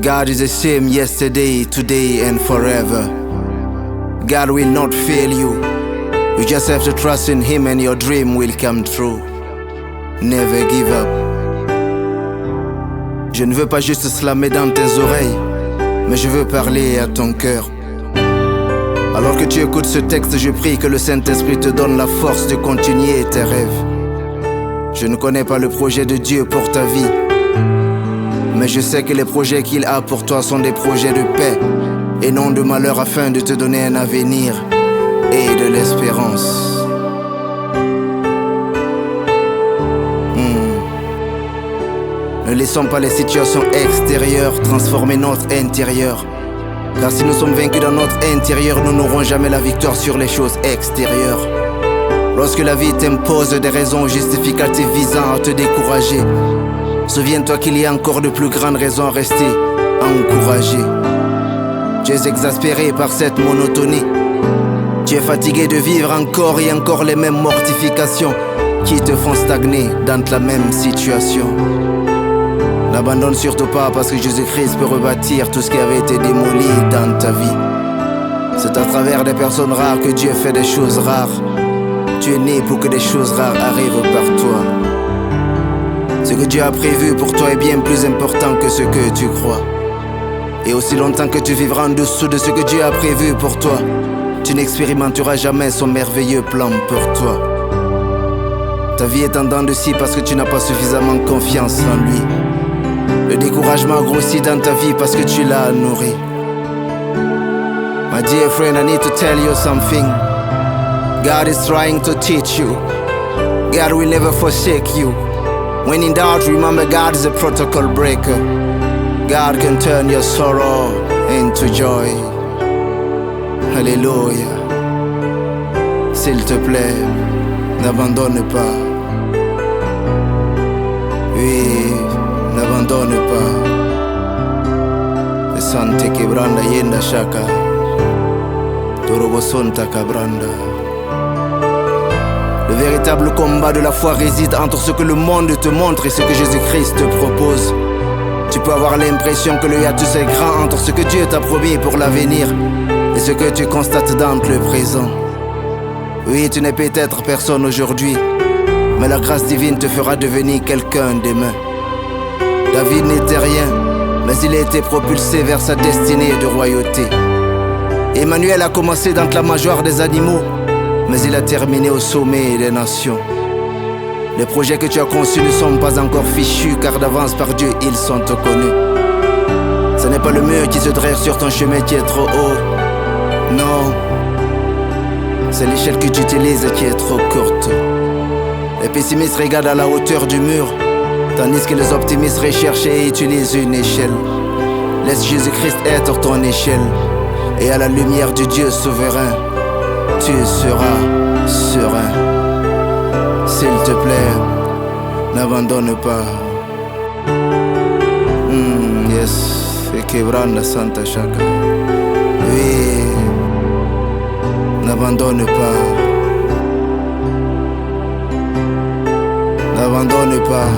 God is the same yesterday, today and forever. God will not fail you. You just have to trust in Him and your dream will come true. Never give up. Je ne veux pas juste slammer dans tes oreilles, mais je veux parler à ton cœur. Alors que tu écoutes ce texte, je prie que le Saint-Esprit te donne la force de continuer tes rêves. Je ne connais pas le projet de Dieu pour ta vie, mais je sais que les projets qu'il a pour toi sont des projets de paix et non de malheur, afin de te donner un avenir et de l'espérance. Ne laissons pas les situations extérieures transformer notre intérieur. Car si nous sommes vaincus dans notre intérieur, nous n'aurons jamais la victoire sur les choses extérieures. Lorsque la vie t'impose des raisons justificatives visant à te décourager, souviens-toi qu'il y a encore de plus grandes raisons à rester encouragé. Tu es exaspéré par cette monotonie. Tu es fatigué de vivre encore et encore les mêmes mortifications qui te font stagner dans la même situation. N'abandonne surtout pas, parce que Jésus-Christ peut rebâtir tout ce qui avait été démoli dans ta vie. C'est à travers des personnes rares que Dieu fait des choses rares. Tu es né pour que des choses rares arrivent par toi. Ce que Dieu a prévu pour toi est bien plus important que ce que tu crois. Et aussi longtemps que tu vivras en dessous de ce que Dieu a prévu pour toi, tu n'expérimenteras jamais son merveilleux plan pour toi. Ta vie est en dents de scie parce que tu n'as pas suffisamment confiance en lui. Le découragement grossit dans ta vie parce que tu l'as nourri. My dear friend, I need to tell you something. God is trying to teach you. God will never forsake you. When in doubt, remember God is a protocol breaker. God can turn your sorrow into joy. Alléluia. S'il te plaît, n'abandonne pas. Oui, n'abandonne pas. Sante quebranda yenda shaka. Torobosonta cabranda. Le véritable combat de la foi réside entre ce que le monde te montre et ce que Jésus-Christ te propose. Tu peux avoir l'impression que le hiatus est grand entre ce que Dieu t'a promis pour l'avenir et ce que tu constates dans le présent. Oui, tu n'es peut-être personne aujourd'hui, mais la grâce divine te fera devenir quelqu'un demain. David n'était rien, mais il a été propulsé vers sa destinée de royauté. Emmanuel a commencé dans la majorité des animaux, mais il a terminé au sommet des nations. Les projets que tu as conçus ne sont pas encore fichus, car d'avance par Dieu ils sont connus. Ce n'est pas le mur qui se dresse sur ton chemin qui est trop haut. Non, c'est l'échelle que tu utilises qui est trop courte. Les pessimistes regardent à la hauteur du mur, tandis que les optimistes recherchent et utilisent une échelle. Laisse Jésus-Christ être ton échelle, et à la lumière du Dieu souverain, tu seras serein. S'il te plaît, n'abandonne pas. Yes, et quebranda Santa Chaka. Oui, n'abandonne pas. N'abandonne pas.